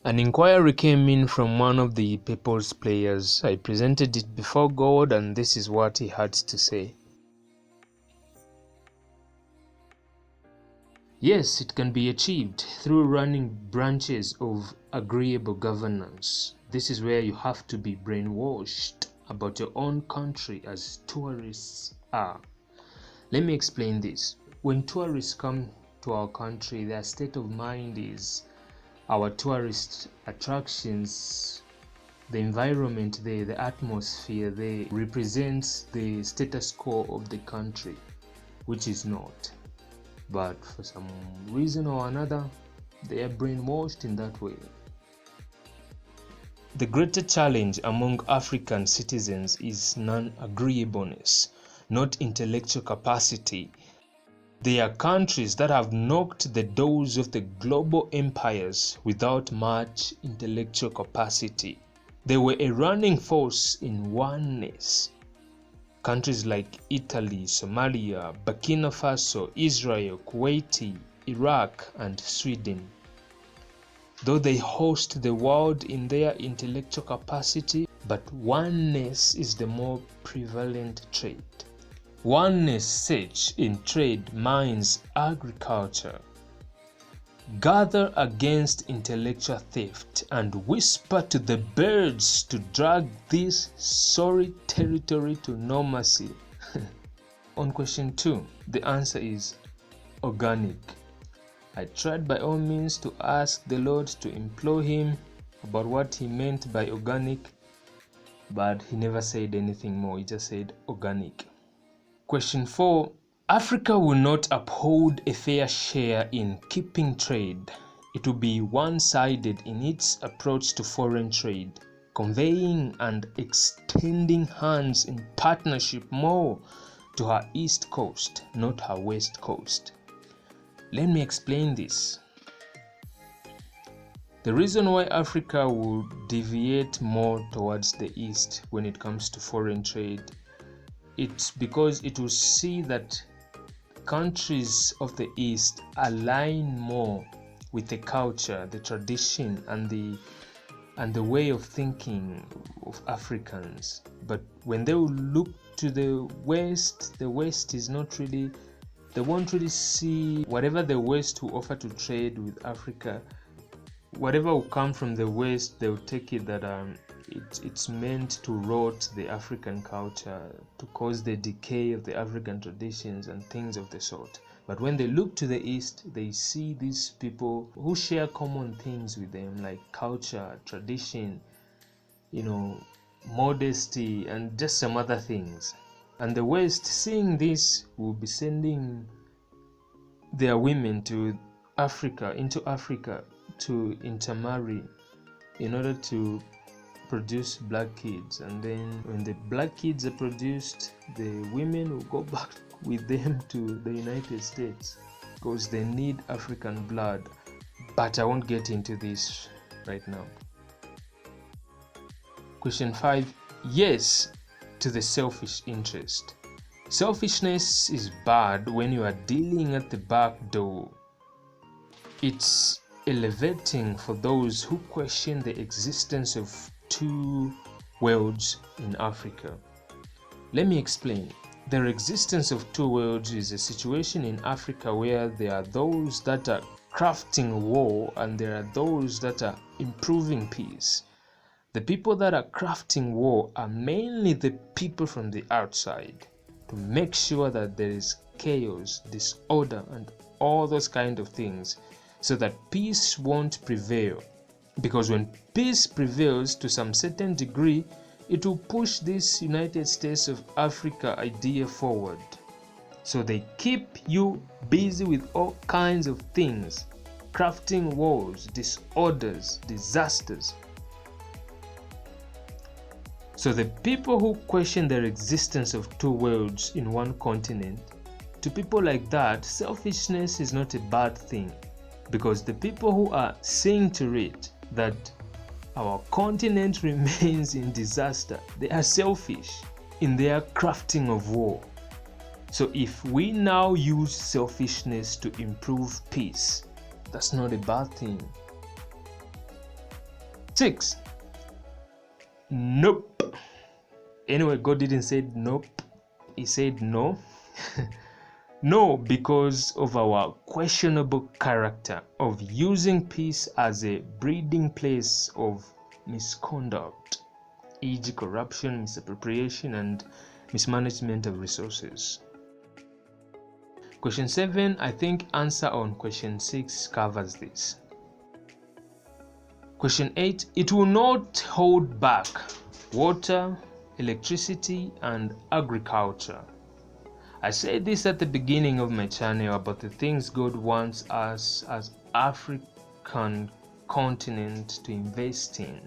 An inquiry came in from one of the people's players. I presented it before God, and this is what he had to say. Yes, it can be achieved through running branches of agreeable governance. This is where you have to be brainwashed about your own country as tourists are. Let me explain this. When tourists come to our country, their state of mind is our tourist attractions, the environment there, the atmosphere there represents the status quo of the country, which is not. But for some reason or another, they are brainwashed in that way. The greater challenge among African citizens is non-agreeableness, not intellectual capacity. They are countries that have knocked the doors of the global empires without much intellectual capacity. They were a running force in oneness. Countries like Italy, Somalia, Burkina Faso, Israel, Kuwait, Iraq, and Sweden. Though they host the world in their intellectual capacity, but oneness is the more prevalent trait. Oneness search in trade, mines, agriculture. Gather against intellectual theft and whisper to the birds to drag this sorry territory to normalcy. On question 2, the answer is organic. I tried by all means to ask the Lord to implore him about what he meant by organic, but he never said anything more. He just said organic. Question 4. Africa will not uphold a fair share in keeping trade. It will be one-sided in its approach to foreign trade, conveying and extending hands in partnership more to her east coast, not her west coast. Let me explain this. The reason why Africa will deviate more towards the east when it comes to foreign trade, it's because it will see that countries of the East align more with the culture, the tradition, and the way of thinking of Africans. But when they will look to the West is not really, they won't really see whatever the West will offer to trade with Africa. Whatever will come from the West, they will take it that it's meant to rot the African culture, to cause the decay of the African traditions and things of the sort. But when they look to the East, they see these people who share common things with them, like culture, tradition, modesty, and just some other things. And the West, seeing this, will be sending their women to into Africa to intermarry in order to produce black kids. And then when the black kids are produced, the women will go back with them to the United States because they need African blood. But I won't get into this right now. Question 5. Yes to the selfish interest. Selfishness is bad when you are dealing at the back door. It's elevating for those who question the existence of two worlds in Africa. Let me explain. The existence of two worlds is a situation in Africa where there are those that are crafting war and there are those that are improving peace. The people that are crafting war are mainly the people from the outside to make sure that there is chaos, disorder, and all those kind of things so that peace won't prevail. Because when peace prevails to some certain degree, it will push this United States of Africa idea forward. So they keep you busy with all kinds of things, crafting wars, disorders, disasters. So the people who question the existence of two worlds in one continent, to people like that, selfishness is not a bad thing. Because the people who are seeing to it that our continent remains in disaster, they are selfish in their crafting of war. So if we now use selfishness to improve peace, that's not a bad thing. 6. Nope. Anyway, God didn't say nope. He said no. No, because of our questionable character of using peace as a breeding place of misconduct, e.g., corruption, misappropriation, and mismanagement of resources. Question 7, I think answer on question 6 covers this. Question 8, it will not hold back water, electricity, and agriculture. I said this at the beginning of my channel about the things God wants us as African continent to invest in.